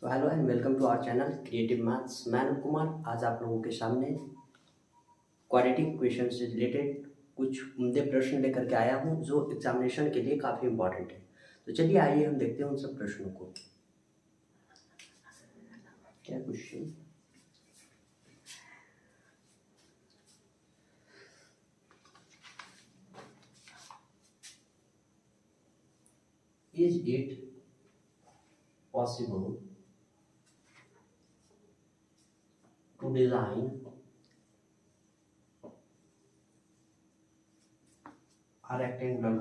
तो hello and welcome to our channel creative maths. मैं अनुप कुमार आज आप लोगों के सामने क्वाड्रेटिक इक्वेशन से रिलेटेड कुछ उम्दे प्रश्न लेकर के आया हूं जो एग्जामिनेशन के लिए काफ़ी इंपॉर्टेंट है। तो चलिए आइए हम देखते हैं उन सब प्रश्नों को। क्या question is it possible to design a rectangular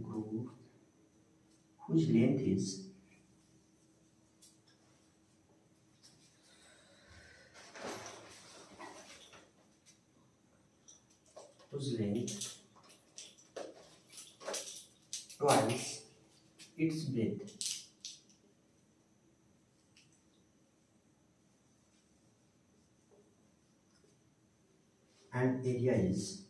groove whose length is twice its breadth and area is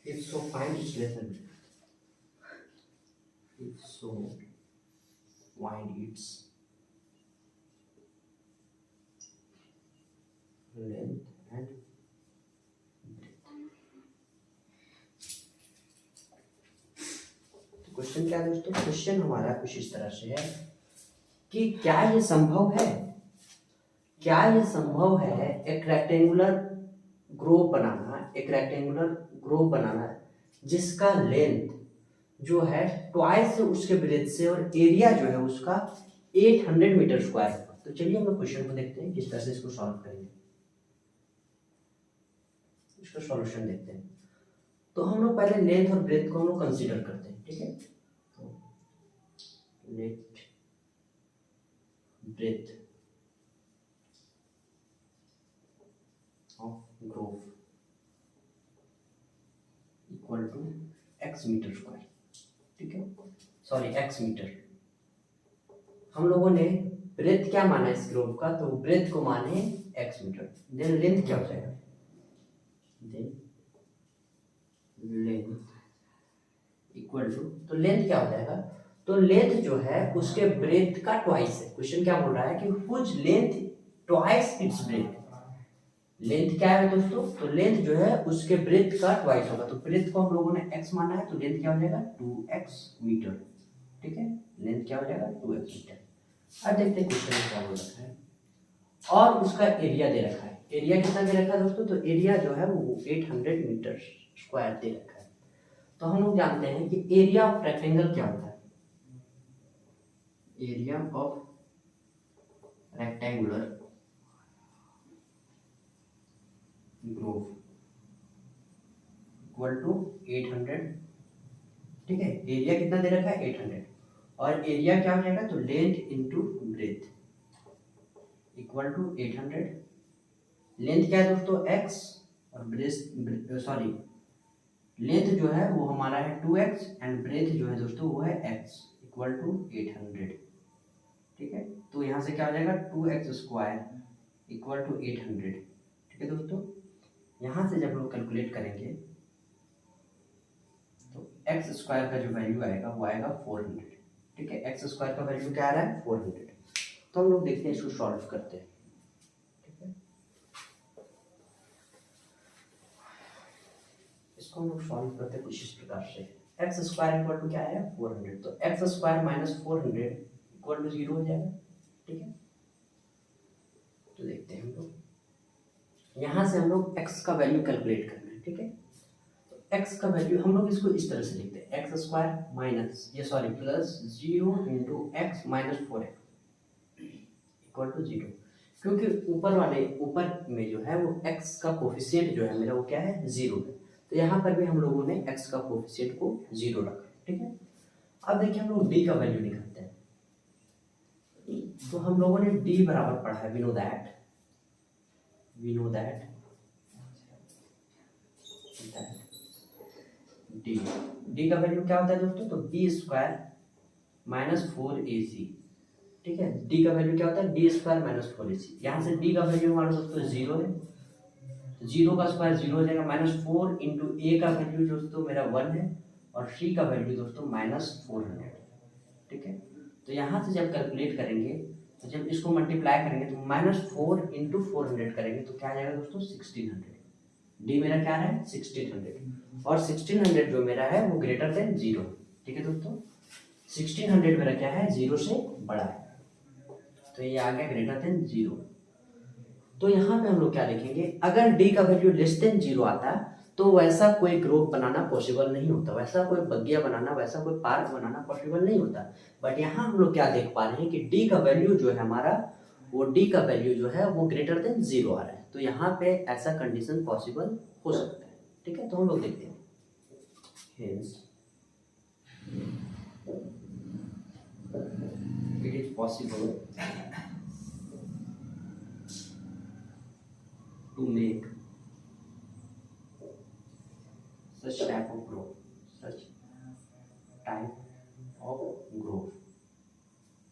if so find its length and breadth. If so find its length and question क्या है दोस्तों? Question हमारा कुछ इस तरह से है कि क्या ये संभव है, एक रेक्टेंगुलर ग्रोव बनाना जिसका लेंथ जो है ट्वाइस उसके ब्रेथ से और एरिया जो है उसका 800 मीटर स्क्वायर। तो चलिए हम क्वेश्चन को देखते हैं किस तरह से इसको सॉल्व करेंगे। इसका सॉल्यूशन देखते हैं। तो हम लोग पहले लेंथ और ब्रेथ को हम लोग कंसीडर करते हैं, ठीक है। तो let breadth of grove equal to x metre square, ठीक है, सॉरी x मीटर। हम लोगों ने ब्रेथ क्या माना इस ग्रोव का, तो ब्रेथ को माने x मीटर। देन लेंथ क्या हो जाएगा, देन लेंथ इक्वल टू, तो लेंथ क्या हो जाएगा, तो लेंथ जो है उसके ब्रेथ का ट्वाइस है। क्वेश्चन क्या बोल रहा है कि which length twice its breath. Length क्या है दोस्तों, तो लेंथ जो है उसके ब्रेथ का ट्वाइस होगा। तो ब्रेथ को हम लोगों ने x माना है तो लेंथ क्या हो जाएगा 2x मीटर, ठीक है। लेंथ क्या हो जाएगा 2x मीटर। अब देखते हैं क्वेश्चन में क्या बोल रखा है और उसका एरिया दे रखा है। एरिया कितना दे रखा है दोस्तों, तो एरिया जो है वो 800 मीटर स्क्वायर दे रखा है। तो हम लोग जानते हैं कि एरिया ऑफ रेक्टेंगल क्या होता है, area of rectangular grove equal to 800, ठीक है। एरिया कितना दे रखा है 800 और एरिया क्या हो जाएगा, तो length into breadth equal to 800। Length क्या है दोस्तों x और ब्रेथ सॉरी लेंथ जो है वो हमारा है 2x एंड ब्रेथ जो है दोस्तों वो है x इक्वल टू 800, ठीक है। तो यहाँ से क्या हो जाएगा 2x स्क्वायर इक्वल टू 800, ठीक है दोस्तों। यहाँ से जब लोग कैलकुलेट करेंगे तो x स्क्वायर का जो वैल्यू आएगा वो आएगा 400, ठीक है। x स्क्वायर का वैल्यू क्या आ रहा है 400। तो हम लोग देखते हैं इसको सॉल्व करते हैं, ठीक है। इसको हम लोग सॉल्व करते हैं कुछ इस प्रकार से। x स्क्वायर इक्वल टू क्या है 400, तो x square minus 400 equal to 0 हो जाएगा, ठीक है। तो देखते हैं हम लोग यहाँ से हम लोग x का वैल्यू कैलकुलेट करना है, ठीक है। तो x का वैल्यू हम लोग इसको इस तरह से लिखते हैं, x स्क्वायर माइनस ये sorry plus 0 into x minus 4x equal to 0, क्योंकि ऊपर में जो है वो x का कोफिशिएंट जो है मेरा वो क्या है 0 है। तो यहाँ पर भी हम लोगों ने x का कोफिशिएंट को 0 रखा, ठीक है। अब देखिए हम लोग d का वैल्यू निकालते हैं। तो हम लोगों ने d बराबर पढ़ा है, वी नो दैट d का वैल्यू क्या होता है दोस्तों, तो b स्क्वायर माइनस 4ac ठीक है। डी का वैल्यू क्या होता है, डी स्क्वायर माइनस 4ac। यहाँ से डी का वैल्यू हमारा दोस्तों 0 है, तो 0 का स्क्वायर 0 हो जाएगा, -4 इंटू ए का वैल्यू दोस्तों मेरा 1 है, और सी का वैल्यू दोस्तों -400। ठीक है, तो यहाँ से जब कैलकुलेट करेंगे, तो जब इसको मल्टीप्लाई करेंगे तो -4 इंटू 400 करेंगे तो क्या आ जाएगा दोस्तों 1600। डी मेरा क्या है 1600, और 1600 जो मेरा है वो ग्रेटर देन 0। ठीक है दोस्तों, 1600 मेरा क्या है 0 से बड़ा है, तो ये आ गया ग्रेटर देन 0। तो यहाँ पे हम लोग क्या लिखेंगे, अगर डी का वैल्यू लेस देन 0 आता है तो वैसा कोई ग्रुप बनाना पॉसिबल नहीं होता, वैसा कोई बगिया बनाना, वैसा कोई पार्क बनाना पॉसिबल नहीं होता। बट यहाँ हम लोग क्या देख पा रहे हैं कि डी का वैल्यू जो है हमारा, वो डी का वैल्यू जो है वो ग्रेटर देन 0 आ रहा है, तो यहाँ पे ऐसा कंडीशन पॉसिबल हो सकता है। ठीक है, तो हम लोग देखते हैं। Hence, it is possible to make such type of growth, such type of growth।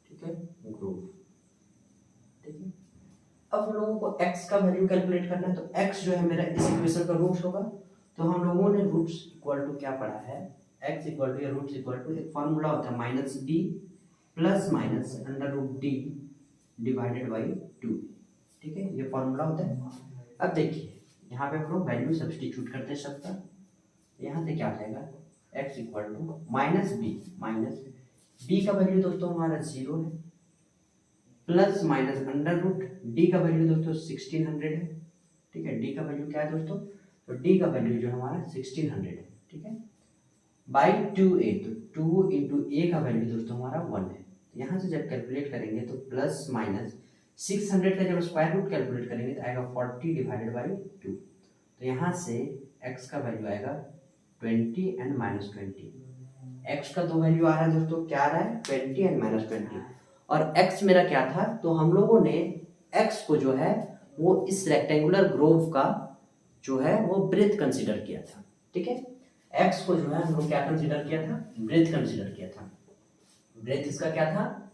ठीक है, growth। ठीक है, अब हम लोगों को x का वैल्यू कैलकुलेट करना है, तो x जो है मेरा इस इक्वेशन का रूट होगा, तो हम लोगों ने रूट्स इक्वल टू क्या पढ़ा है, x इक्वल टू या रूट्स इक्वल टू एक फॉर्मूला होता है -d plus minus √d divided by 2। ठीक है, ये फॉर्मूला होता है। अब देखिए यहाँ पे हम लोग वैल्यू सब्स्टिट्यूट करते हैं सबका, यहाँ से क्या आ जाएगा x इक्वल टू -b का वैल्यू दोस्तों हमारा 0 है, प्लस माइनस √d का वैल्यू दोस्तों 1600 है। ठीक है, d का वैल्यू क्या है दोस्तों, तो d का वैल्यू जो हमारा 1600 है। ठीक है, बाई 2a, तो 2 इंटू ए का वैल्यू दोस्तों हमारा 1 है। यहाँ से जब कैलकुलेट करेंगे तो प्लस माइनस 600 का जब स्क्वायर रूट कैलकुलेट करेंगे तो आएगा 40 डिवाइडेड बाई 2, तो यहाँ से x का वैल्यू आएगा 20 एंड -20। x का दो वैल्यू आ रहा है दोस्तों, क्या आ रहा है 20 एंड -20, और x मेरा क्या था, तो हम लोगों ने x को जो है वो इस रेक्टेंगुलर ग्रोव का जो है वो ब्रेथ कंसीडर किया था। ठीक है, x को जो है हम लोग क्या कंसीडर किया था, ब्रेथ कंसीडर किया था। ब्रेथ इसका क्या था,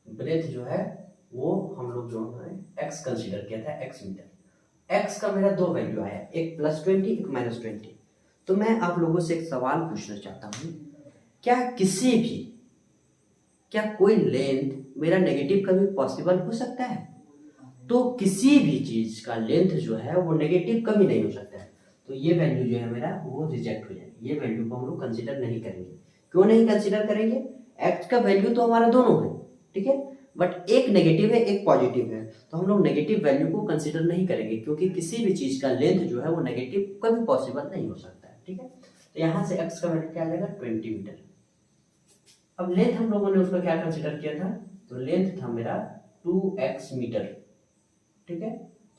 ब्रेथ जो है वो हम लोग जो है x कंसीडर किया था, x मीटर। x का मेरा दो वैल्यू आया, एक +20 एक -20। तो मैं आप लोगों से एक सवाल पूछना चाहता हूँ, क्या कोई लेंथ मेरा नेगेटिव कभी पॉसिबल हो सकता है? तो किसी भी चीज का लेंथ जो है वो नेगेटिव कभी नहीं हो सकता है, तो ये वैल्यू जो है मेरा वो रिजेक्ट हो जाएगी, ये वैल्यू को हम लोग कंसीडर नहीं करेंगे। क्यों नहीं कंसीडर करेंगे, x का वैल्यू तो हमारा दोनों है, ठीक है, बट एक नेगेटिव है एक पॉजिटिव है, तो हम लोग नेगेटिव वैल्यू को कंसीडर नहीं करेंगे, क्योंकि किसी भी चीज का लेंथ जो है वो नेगेटिव कभी पॉसिबल नहीं हो सकता है। ठीक है, तो यहाँ से x का वैल्यू क्या आ जाएगा 20 मीटर। अब लेंथ हम लोगों ने उसका क्या कंसीडर किया था, तो लेंथ था मेरा 2x मीटर। ठीक है,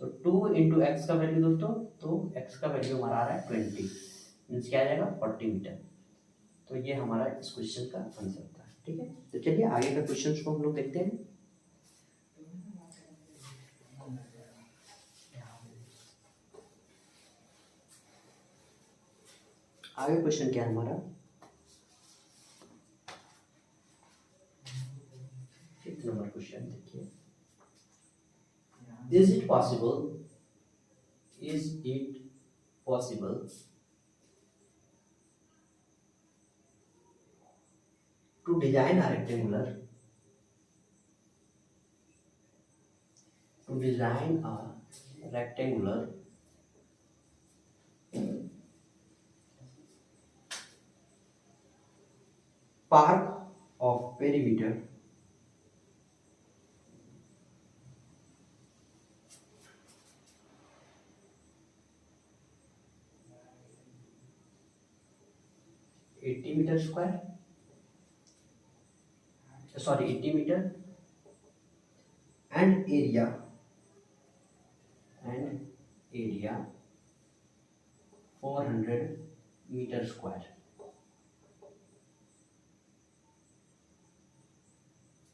तो 2 इंटू एक्स का वैल्यू दोस्तों, तो x का वैल्यू हमारा आ रहा है 20, मीन्स क्या आ जाएगा 40 मीटर। तो ये हमारा इस क्वेश्चन का आंसर था। ठीक है, तो चलिए आगे का क्वेश्चन को हम लोग देखते हैं। आगे क्वेश्चन क्या है हमारा, 5th नंबर क्वेश्चन देखिए, is it possible to design a rectangular park of perimeter 80 metre square, sorry 80 metre, and area 400 metre square.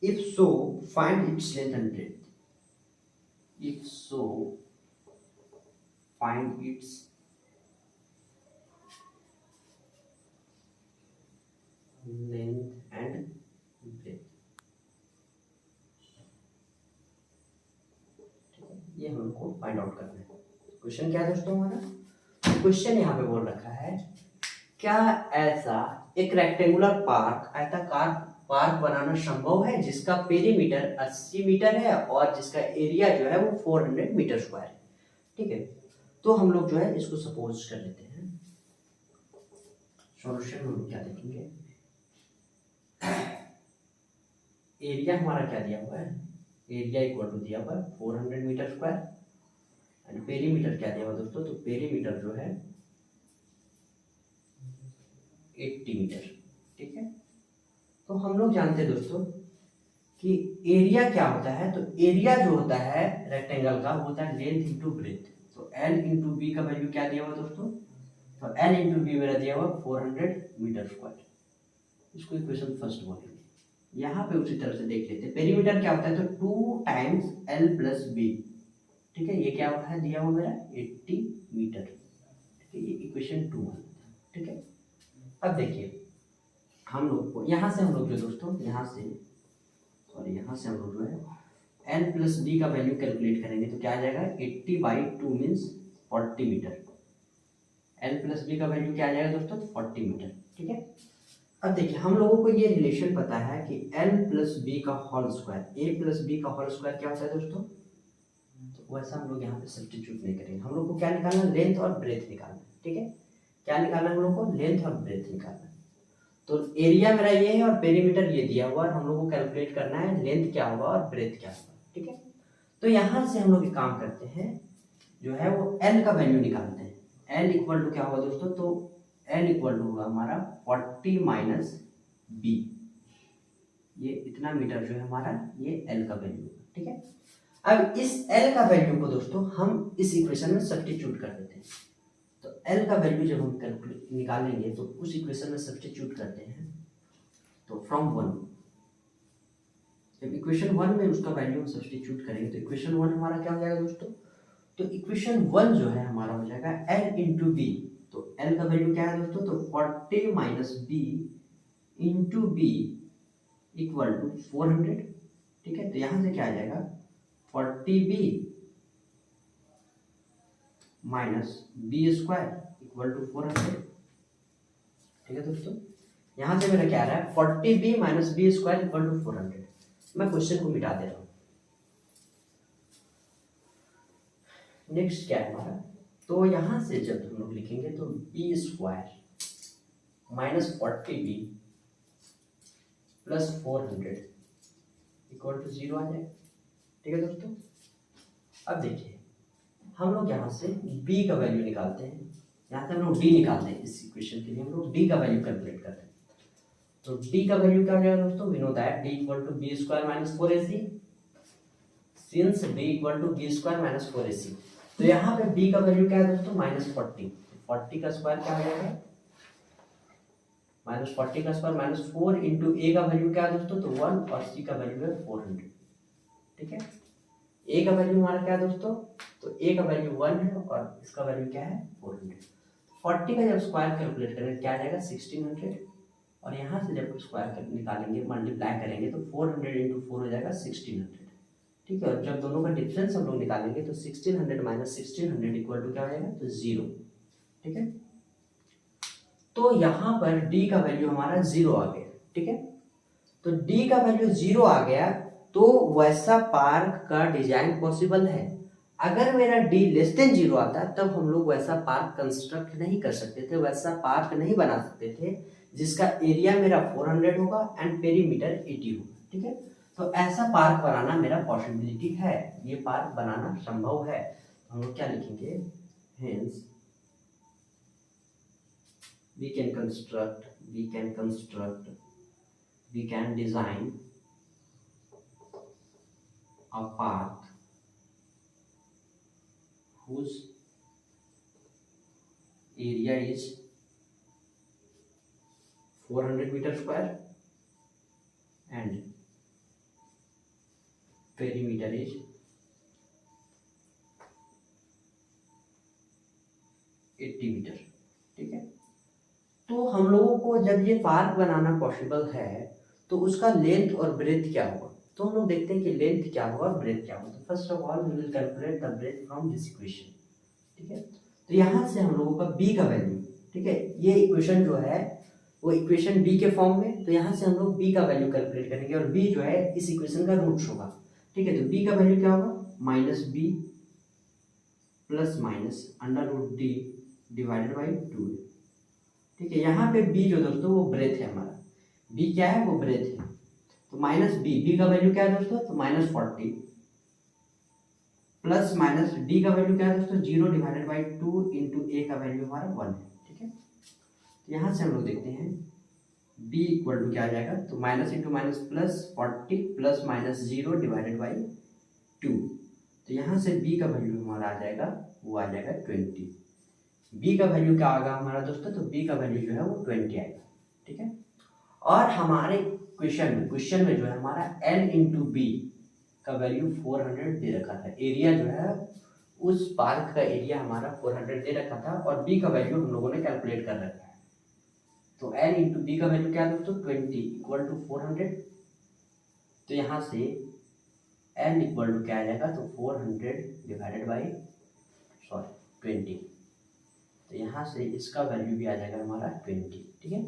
If so, find its length and breadth. If so, find its length and को find out करना है। Question क्या है दोस्तों हमारा? Question यहाँ पे बोल रखा है, क्या ऐसा एक रेक्टेंगुलर पार्क, आयताकार पार्क बनाना संभव है जिसका पेरीमीटर 80 मीटर है और जिसका एरिया जो है वो 400 मीटर स्क्वायर है। ठीक है, तो हम लोग जो है इसको सपोज कर लेते हैं। सॉल्यूशन हम क्या देखेंगे, एरिया हमारा क्या दिया हुआ है, एरिया इक्वल टू दिया हुआ है 400 मीटर स्क्वायर एंड पेरीमीटर क्या दिया हुआ दोस्तों, तो पेरीमीटर जो है 80 मीटर। ठीक है, तो हम लोग जानते हैं दोस्तों कि एरिया क्या होता है, तो एरिया जो होता है रेक्टेंगल का वो होता है लेंथ इंटू ब्रेथ। तो एल इंटू बी का वैल्यू क्या दिया हुआ दोस्तों, तो एल इंटू बी मेरा दिया हुआ 400 मीटर स्क्वायर। इसको इक्वेशन फर्स्ट बोलेंगे। यहाँ पे उसी तरह से देख लेते हैं, पेरीमीटर क्या होता है, तो 2 टाइम्स एल प्लस बी। ठीक है, ये क्या हुआ है दिया हुआ मेरा 80 मीटर। ठीक है, ये इक्वेशन 2 है। ठीक है, अब देखिए हम लोग को यहाँ से हम लोग जो दोस्तों यहाँ से हम लोग जो है एल प्लस बी का वैल्यू कैलकुलेट करेंगे तो क्या आ जाएगा, 80/2 means 40 metre. L plus B का वैल्यू क्या आ जाएगा दोस्तों, 40 मीटर। ठीक है, अब देखिए हम लोगों को ये रिलेशन पता है कि एल प्लस बी का होल स्क्वायर, ए प्लस बी का होल स्क्वायर क्या होता है दोस्तों, तो वैसा हम लोग यहाँ पे सब्स्टिट्यूट नहीं करेंगे। हम लोग को क्या निकालना, लेंथ और ब्रेथ निकालना। ठीक है, क्या निकालना है हम लोग को, लेंथ और ब्रेथ निकालना। तो एरिया मेरा ये है और पेरीमीटर ये दिया हुआ है, हम लोग को कैलकुलेट करना है लेंथ क्या होगा और ब्रेथ क्या होगा। ठीक है, तो यहाँ से हम लोग एक काम करते हैं, जो है वो एल का वैल्यू निकालते हैं। एल इक्वल टू क्या होगा दोस्तों, तो एल इक्वल टू होगा हमारा 40 माइनस बी। ये इतना मीटर जो है हमारा, ये एल का वैल्यू है। ठीक है, अब इस एल का वैल्यू को दोस्तों हम इस इक्वेशन में सब्स्टिट्यूट कर देते हैं। तो एल का वैल्यू जब हम कैलकुलेट निकालेंगे तो उस इक्वेशन में सब्स्टिट्यूट करते हैं। तो फ्रॉम 1, जब इक्वेशन 1 में उसका वैल्यू हम सब्स्टिट्यूट करेंगे तो इक्वेशन 1 हमारा क्या हो जाएगा दोस्तों, तो इक्वेशन 1 जो है हमारा हो जाएगा एल इंटू बी। तो एल का वैल्यू क्या है दोस्तों, तो 40 minus B into B equal to 400। ठीक है, तो यहां से क्या आ जाएगा, 40b minus B square equal to 400। ठीक है दोस्तों, यहां से मेरा क्या आ रहा है, 40b minus B square equal to 400। मैं क्वेश्चन को मिटा दे रहा हूं। नेक्स्ट क्या है हमारा, तो यहां से जब हम लोग लिखेंगे तो B square minus 40b plus 400 equal to 0 आ जाएगा। ठीक है दोस्तों, अब देखिए हम लोग यहाँ से b का वैल्यू निकालते हैं, यहाँ से हम लोग d निकालते हैं। इस इक्वेशन के लिए हम लोग d का वैल्यू कैलकुलेट करते हैं। तो d का वैल्यू क्या हो जाएगा दोस्तों, we know that d equal to B square minus 4ac, since d equal to B square minus 4ac। तो यहाँ पे b का वैल्यू क्या है दोस्तों, माइनस 40। 40 का स्क्वायर क्या हो जाएगा, माइनस 40 का स्क्वायर माइनस 4 इंटू a का वैल्यू क्या है दोस्तों, तो 1 और c का वैल्यू है 400। ठीक है, a का वैल्यू हमारा क्या है दोस्तों, तो a का वैल्यू 1 है और इसका वैल्यू क्या है 400। 40 का जब स्क्वायर कैलकुलेट करेंगे क्या आ जाएगा 1600, और यहाँ से जब स्क्वायर निकालेंगे मल्टीप्लाई करेंगे तो 400 इंटू 4 हो जाएगा 1600। ठीक है, और जब दोनों का डिफरेंस हम लोग निकालेंगे तो 1600 माइनस 1600 इक्वल टू क्या हो जाएगा, तो 0। ठीक है, तो यहाँ पर d का वैल्यू हमारा 0 आ गया। ठीक है, तो d का वैल्यू 0 आ गया तो वैसा पार्क का डिजाइन पॉसिबल है। अगर मेरा d लेस देन 0 आता तब हम लोग वैसा पार्क कंस्ट्रक्ट नहीं कर सकते थे, वैसा पार्क नहीं बना सकते थे जिसका एरिया मेरा 400 होगा एंड पेरीमीटर 80 होगा। ठीक है, तो ऐसा पार्क बनाना मेरा पॉसिबिलिटी है, ये पार्क बनाना संभव है। हम लोग क्या लिखेंगे, hence we can design a path whose area is 400 meter square and perimeter is 80 metre. ठीक है, तो हम लोगों को जब ये पार्क बनाना पॉसिबल है तो उसका लेंथ और ब्रेथ क्या होगा, तो हम लोग देखते हैं कि लेंथ क्या होगा और ब्रेथ क्या होगा। तो first of all we will calculate the breadth from this equation, ठीक है। तो यहाँ से हम लोगों का बी का वैल्यू, ठीक है, ये इक्वेशन जो है वो इक्वेशन बी के फॉर्म में, तो यहाँ से हम लोग बी का वैल्यू कैलकुलेट करेंगे और बी जो है इस इक्वेशन का रूट होगा, ठीक है। तो बी का वैल्यू क्या होगा, minus B plus minus under root D divided by 2, ठीक है। यहाँ पे बी जो दोस्तों वो ब्रेथ है हमारा, बी क्या है वो ब्रेथ है। तो माइनस बी का वैल्यू क्या है दोस्तों, तो माइनस 40 प्लस माइनस डी का वैल्यू क्या है दोस्तों, 0 डिवाइडेड बाई 2 इंटू ए का वैल्यू हमारा 1 है, ठीक है। तो यहाँ से हम लोग देखते हैं b इक्वल टू क्या आ जाएगा, तो minus into minus plus 40 plus minus 0 divided by 2। तो यहाँ से b का वैल्यू हमारा आ जाएगा, वो आ जाएगा 20। b का वैल्यू क्या आएगा हमारा दोस्तों, तो b का वैल्यू जो है वो 20 आएगा, ठीक है। और हमारे क्वेश्चन में जो है हमारा n इंटू बी का वैल्यू 400 दे रखा था। एरिया जो है उस पार्क का एरिया हमारा 400 दे रखा था और b का वैल्यू हम लोगों ने कैलकुलेट कर रखा है। तो n इंटू बी का वैल्यू क्या है दोस्तों, 20 इक्वल टू 400। तो यहाँ से n इक्वल टू क्या आ जाएगा, तो 400 डिवाइडेड बाई 20। तो यहाँ से इसका वैल्यू भी आ जाएगा हमारा 20, ठीक है।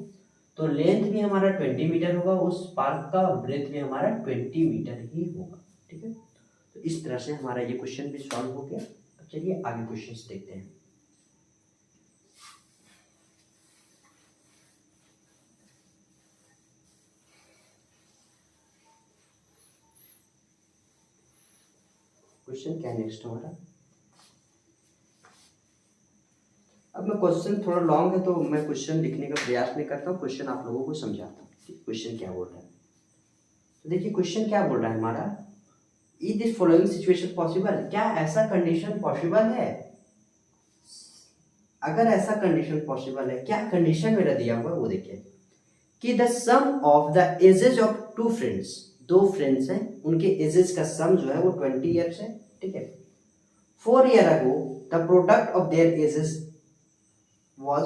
तो लेंथ भी हमारा 20 मीटर होगा उस पार्क का, और ब्रेथ भी हमारा 20 मीटर ही होगा, ठीक है। तो इस तरह से हमारा ये क्वेश्चन भी सॉल्व हो गया। चलिए आगे क्वेश्चंस देखते हैं। क्वेश्चन क्या नेक्स्ट हमारा, अब मैं क्वेश्चन थोड़ा लॉन्ग है तो मैं क्वेश्चन लिखने का प्रयास नहीं करता हूँ, क्वेश्चन आप लोगों को समझाता हूँ क्वेश्चन क्या बोल रहा है। तो देखिए क्वेश्चन क्या बोल रहा है हमारा, is this following situation possible, क्या ऐसा कंडीशन पॉसिबल है। अगर ऐसा कंडीशन पॉसिबल है, क्या कंडीशन मेरा दिया हुआ है वो देखिए, कि the sum of the ages of two friends, दो फ्रेंड्स हैं उनके एजेस का सम जो है वो 20 ईयर्स है, ठीक है। 4 year ago the product of their edges was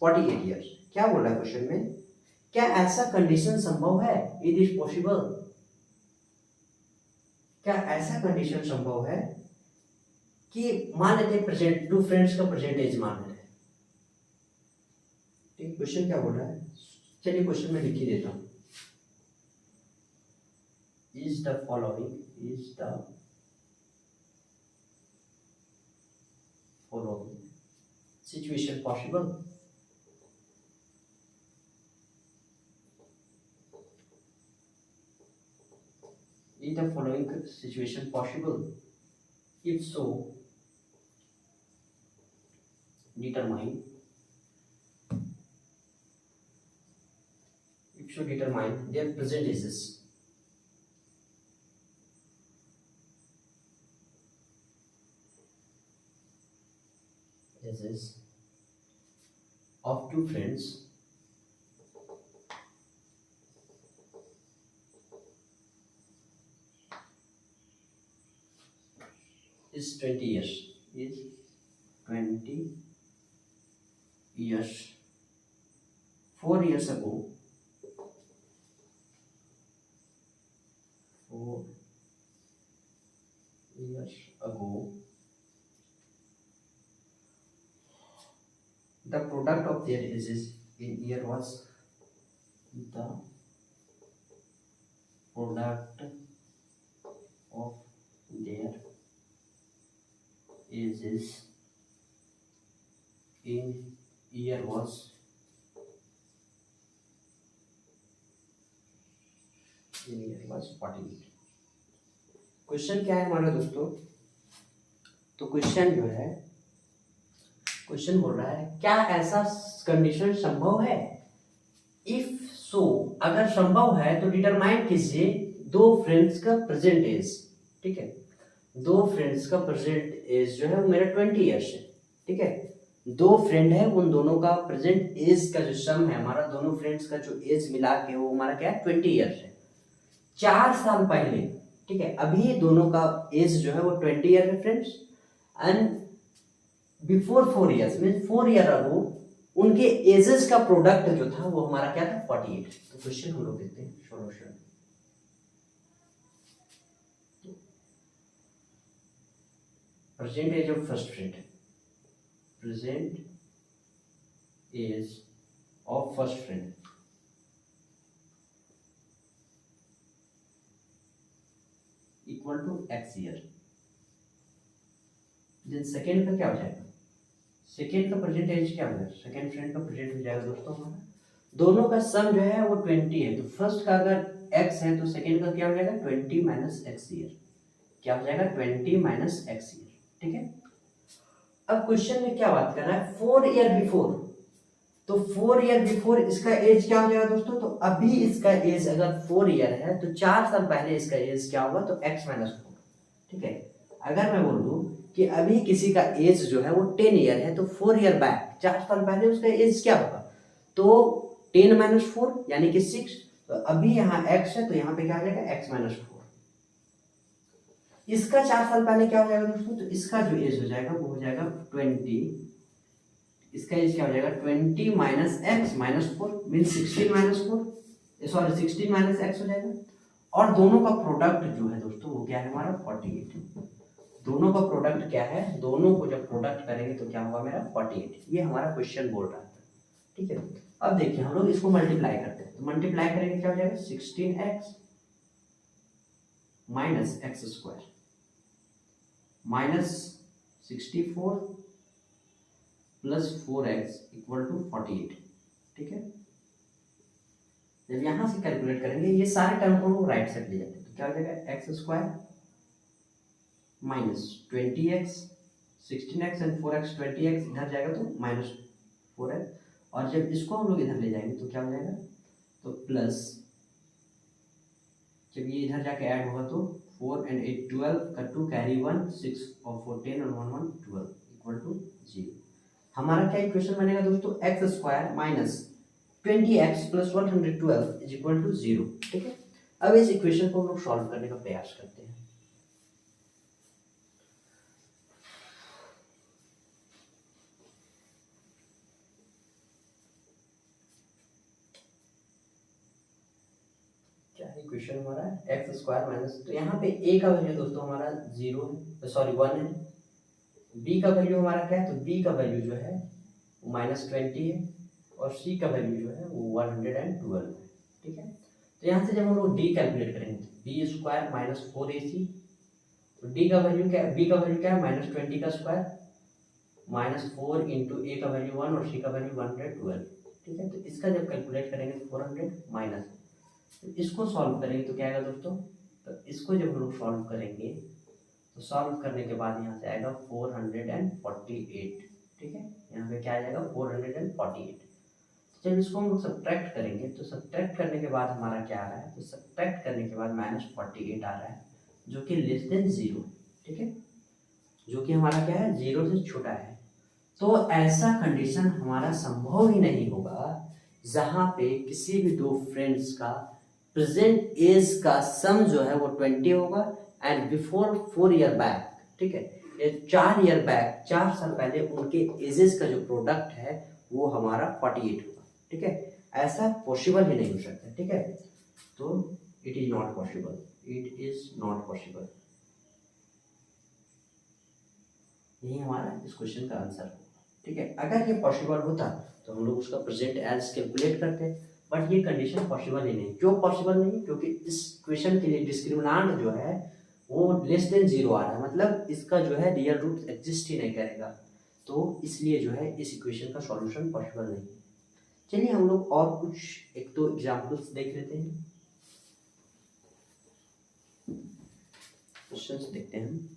48 years. क्या बोल रहा है क्वेश्चन में, क्या ऐसा कंडीशन संभव है, इट इज पॉसिबल, क्या ऐसा कंडीशन संभव है कि मान लेते हैं प्रेजेंट टू फ्रेंड्स का प्रेजेंट एज मान लेते हैं, ठीक। क्वेश्चन क्या बोल रहा है, चलिए क्वेश्चन में लिख ही देता हूं, is the following situation possible. Is the following situation possible? If so, determine their present ages. Ages of two friends is 20 years. Is 20 years. 4 years ago. 4 years ago. The product of their ages in year was, the product of their ages in year was 40। Question क्या है हमारा दोस्तों, तो question जो है, question बोल रहा है क्या ऐसा कंडीशन संभव है, इफ सो अगर संभव है तो डिटरमाइन कीजिए दो फ्रेंड्स का प्रेजेंट एज, ठीक है। दो फ्रेंड्स का प्रेजेंट एज जो है वो मेरा 20 ईयर्स है, ठीक है। दो फ्रेंड है, उन दोनों का प्रेजेंट एज का जो सम है हमारा, दोनों फ्रेंड्स का जो एज मिला के वो हमारा क्या है 20 ईयर्स है। 4 साल पहले, ठीक है, अभी दोनों का एज जो है वो 20 ईयर है friends, and before 4 years means 4 year ago उनके एजेस का प्रोडक्ट जो था वो हमारा क्या था 48। तो क्वेश्चन हम लोग देखते हैं solution. Present age of first friend, present age of first friend equal to x year. Then second का क्या हो जाएगा, सेकेंड का प्रेजेंट एज क्या हो जाएगा, सेकेंड फ्रेंड का प्रेजेंट हो जाएगा दोस्तों हमारा, दोनों का सम जो है वो 20 है, तो फर्स्ट का अगर x है तो सेकेंड का क्या हो जाएगा 20 माइनस एक्स ईयर, क्या हो जाएगा 20 माइनस एक्स ईयर। ठीक है, अब क्वेश्चन में क्या बात करना है, 4 ईयर बिफोर, तो 4 ईयर बिफोर इसका एज क्या हो जाएगा दोस्तों, तो अभी इसका एज अगर 4 ईयर है तो 4 साल पहले इसका एज क्या होगा, तो x माइनस 4। ठीक है, अगर मैं बोलूं कि अभी किसी का एज जो है वो 10 ईयर है, तो 4 ईयर बैक 4 साल पहले उसका एज क्या होगा, तो 10 माइनस 4 यानी कि 6, तो अभी यहाँ x है तो यहाँ पे क्या हो जाएगा x माइनस 4। इसका 4 साल पहले क्या हो जाएगा दोस्तों, तो इसका जो एज हो जाएगा वो हो जाएगा 20, इसका एज क्या हो जाएगा 20 minus x minus 4 mean 16 minus 4, sorry 16 minus x हो जाएगा, और दोनों का प्रोडक्ट जो है दोस्तों वो क्या है हमारा 48, दोनों का प्रोडक्ट क्या है, दोनों को जब प्रोडक्ट करेंगे तो क्या होगा मेरा 48, ये हमारा क्वेश्चन बोल रहा था। ठीक है, अब देखिए हम लोग इसको मल्टीप्लाई करते हैं, तो मल्टीप्लाई करेंगे क्या हो जाएगा 16x minus x square minus 64 plus 4x equal to 48। ठीक है, जब यहां से कैलकुलेट करेंगे ये सारे टर्म को हम राइट साइड ले जाते हैं, तो क्या हो जाएगा x square minus 20x 16x and 4x 20x इधर जाएगा तो माइनस 4x, और जब इसको हम लोग इधर ले जाएंगे तो क्या हो जाएगा, तो प्लस जब ये इधर जाके ऐड होगा तो 4 एंड 8 12 का 2 कैरी 1 6 और 4 10 और 1 1 12 इक्वल टू 0। हमारा क्या इक्वेशन बनेगा दोस्तों, x square minus 20x plus 112 is equal to 0। ठीक है, अब इस इक्वेशन को हम लोग सॉल्व करने का प्रयास करते हैं। क्या इक्वेशन हमारा एक्स स्क्वायर माइनस, तो यहाँ पे a का वैल्यू दोस्तों हमारा 0 है, सॉरी 1 है, b का वैल्यू हमारा क्या है, तो b का वैल्यू जो है वो -20 है, और c का वैल्यू जो है वो 112 है। ठीक है, तो यहाँ से जब हम लोग d कैलकुलेट करेंगे तो b स्क्वायर माइनस 4ac, तो d का वैल्यू क्या है, b का वैल्यू क्या है -20 का स्क्वायर माइनस 4 इंटू a का वैल्यू 1 और c का वैल्यू 112। ठीक है, तो इसका जब कैलकुलेट करेंगे तो 400 माइनस, तो इसको सॉल्व करेंगे तो क्या आएगा दोस्तों, तो इसको जब हम लोग सॉल्व करेंगे तो सॉल्व करने के बाद यहाँ से आएगा 448। ठीक है, यहाँ पे क्या आ जाएगा 448। जब इसको हम लोग सब्ट्रैक्ट करेंगे तो सब्ट्रैक्ट करने के बाद हमारा क्या आ रहा है, तो सब्ट्रैक्ट करने के बाद -48 आ रहा है जो कि लेस देन 0। ठीक है, जो कि हमारा क्या है 0 से छोटा है, तो ऐसा कंडीशन हमारा संभव ही नहीं होगा जहाँ पे किसी भी दो फ्रेंड्स का प्रेजेंट एज का सम जो है वो 20 होगा एंड बिफोर 4 ईयर बैक। ठीक है, ये 4 ईयर बैक 4 साल पहले उनके एजेस का जो प्रोडक्ट है वो हमारा 48 होगा। ठीक है, ऐसा पॉसिबल ही नहीं हो सकता। ठीक है, तो it is not possible, it is not possible, यही हमारा इस क्वेश्चन का आंसर होगा। ठीक है, अगर ये पॉसिबल होता तो हम लोग उसका प्रेजेंट एज कैलकुलेट करते, बट ये कंडीशन पॉसिबल ही नहीं। क्यों पॉसिबल नहीं, क्योंकि इस क्वेश्चन के लिए डिस्क्रिमिनांट जो है वो लेस देन 0 आ रहा है, मतलब इसका जो है रियल रूट एग्जिस्ट ही नहीं करेगा, तो इसलिए जो है इस इक्वेशन का सॉल्यूशन पॉसिबल नहीं है। चलिए हम लोग और कुछ एक दो एग्जाम्पल्स देख लेते हैं, क्वेश्चंस देखते हैं।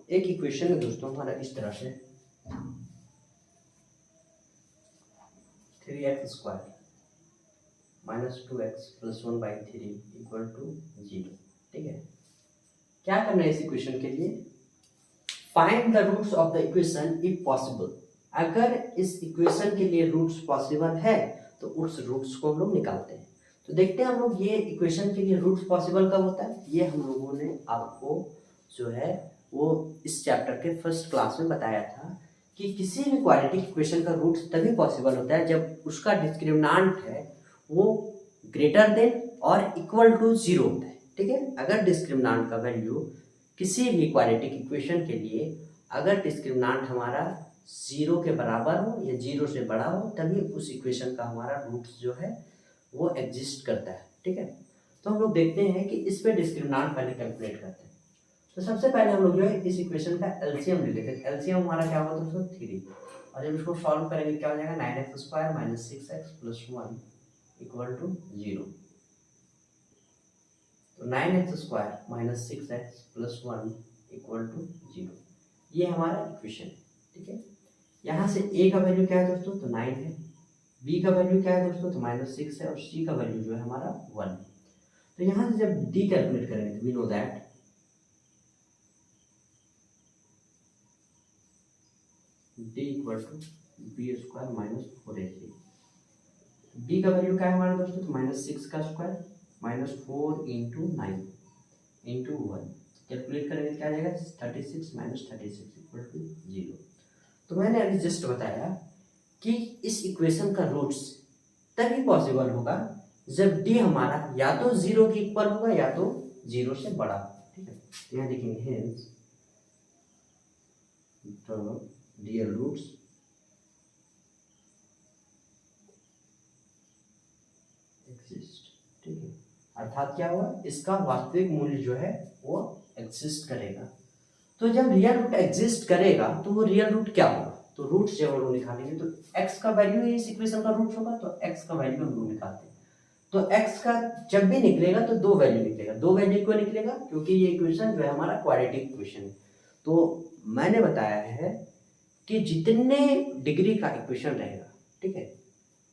एक इक्वेशन है दोस्तों हमारा इस तरह से 3x square minus 2x plus 1/3 equal to 0। ठीक है, क्या करना है इस इक्वेशन के लिए, find the roots of the equation if possible. अगर इस इक्वेशन के लिए रूट्स पॉसिबल है तो उस रूट्स को हम लोग निकालते हैं। तो देखते हैं हम लोग ये इक्वेशन के लिए रूट्स पॉसिबल कब होता है। ये हम लोगों ने आपको जो है वो इस चैप्टर के फर्स्ट क्लास में बताया था कि किसी भी क्वाड्रेटिक इक्वेशन का रूट्स तभी पॉसिबल होता है जब उसका डिस्क्रिमिनेंट है वो ग्रेटर देन और इक्वल टू जीरो होता है। ठीक है, अगर डिस्क्रिमिनेंट का वैल्यू किसी भी क्वाड्रेटिक इक्वेशन के लिए अगर डिस्क्रिमिनेंट हमारा जीरो के बराबर हो या जीरो से बड़ा हो तभी उस इक्वेशन का हमारा रूट्स जो है वो एग्जिस्ट करता है। ठीक है, तो हम लोग देखते हैं कि इस पे डिस्क्रिमिनेंट पहले कैलकुलेट करते हैं। तो सबसे पहले हम लोग जो है इस इक्वेशन का एलसीएम ले लेते हैं। एलसीएम हमारा क्या होगा दोस्तों 3, और जब इसको सॉल्व करेंगे क्या हो जाएगा 9x² - 6x + 1 = 0। तो 9x² - 6x + 1 = 0, ये हमारा इक्वेशन। ठीक है, यहाँ से a का वैल्यू क्या है दोस्तों तो 9 है, b का वैल्यू क्या है दोस्तों तो -6 है, और c का वैल्यू जो है हमारा 1। तो यहाँ से जब d कैलकुलेट करेंगे तो we know that d = b² - 4ac। d का वैल्यू क्या है हमारे दोस्तों तो -6 का स्क्वायर -4 × 9 × 1। कैलकुलेट करेंगे क्या आ जाएगा 36 - 36 = 0। तो मैंने अभी जस्ट बताया कि इस इक्वेशन का रूट्स तभी पॉसिबल होगा जब d हमारा या तो 0 के इक्वल होगा या तो 0 से बड़ा। ठीक है, यहाँ देखेंगे hence the real roots exist. ठीक है, अर्थात क्या हुआ इसका वास्तविक मूल्य जो है वो एग्जिस्ट करेगा। तो जब रियल रूट एग्जिस्ट करेगा तो वो रियल रूट क्या होगा तो रूट्स जब हम लोग निकालेंगे तो x का वैल्यू इस इक्वेशन का रूट होगा, तो x का वैल्यू हम लोग निकालते हैं। तो x का जब भी निकलेगा तो दो वैल्यू निकलेगा। दो वैल्यू क्यों निकलेगा क्योंकि ये इक्वेशन जो है हमारा क्वाड्रेटिक इक्वेशन है। तो मैंने बताया है कि जितने डिग्री का इक्वेशन रहेगा, ठीक है,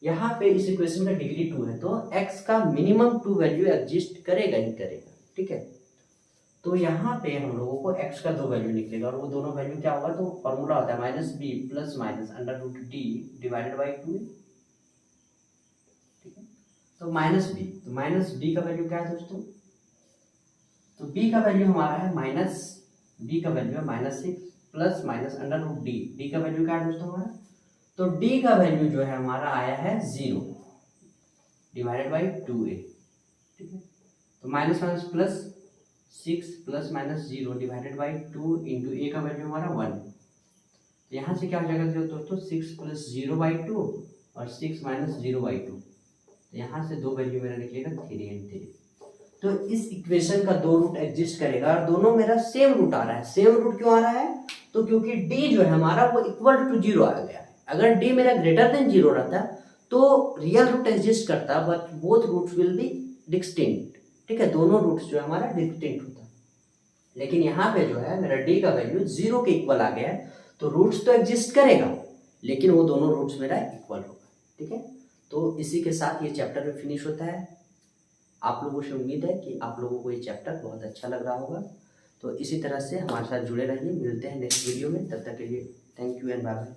यहाँ पे इस इक्वेशन का डिग्री 2 है तो x का मिनिमम 2 वैल्यू एग्जिस्ट करेगा ही करेगा। ठीक है, तो यहाँ पे हम लोगों को x का दो वैल्यू निकलेगा और वो दोनों वैल्यू क्या होगा तो फॉर्मूला होता है -b + -√d / 2। ठीक है, तो -b, तो -b का वैल्यू क्या है दोस्तों तो b का वैल्यू हमारा है b का वैल्यू है -6 + -√d। d का वैल्यू क्या है दोस्तों हमारा तो d का वैल्यू जो है हमारा आया है 0 / 2a। ठीक है, तो माइनस प्लस 6 + -0 / 2 × a का वैल्यू हमारा 1। तो यहाँ से क्या हो जाएगा दोस्तों 6 + 0/2 और 6 - 0/2। तो यहाँ से दो वैल्यू मेरा निकलेगा 3 और 3। तो इस इक्वेशन का दो रूट एग्जिस्ट करेगा और दोनों मेरा सेम रूट आ रहा है। सेम रूट क्यों आ रहा है तो क्योंकि d जो है हमारा वो = 0 आ गया है। अगर d मेरा ग्रेटर देन 0 रहता तो रियल रूट एग्जिस्ट करता but both roots will be distinct. ठीक है, दोनों रूट्स जो है हमारा डिस्टिंक्ट होता, लेकिन यहाँ पे जो है मेरा d का वैल्यू 0 के इक्वल आ गया है तो रूट्स तो एग्जिस्ट करेगा लेकिन वो दोनों रूट्स मेरा इक्वल होगा। ठीक है, तो इसी के साथ ये चैप्टर में फिनिश होता है। आप लोगों से उम्मीद है कि आप लोगों को ये चैप्टर बहुत अच्छा लग रहा होगा। तो इसी तरह से हमारे साथ जुड़े रहिए, मिलते हैं नेक्स्ट वीडियो में, तब तक के लिए thank you and bye bye.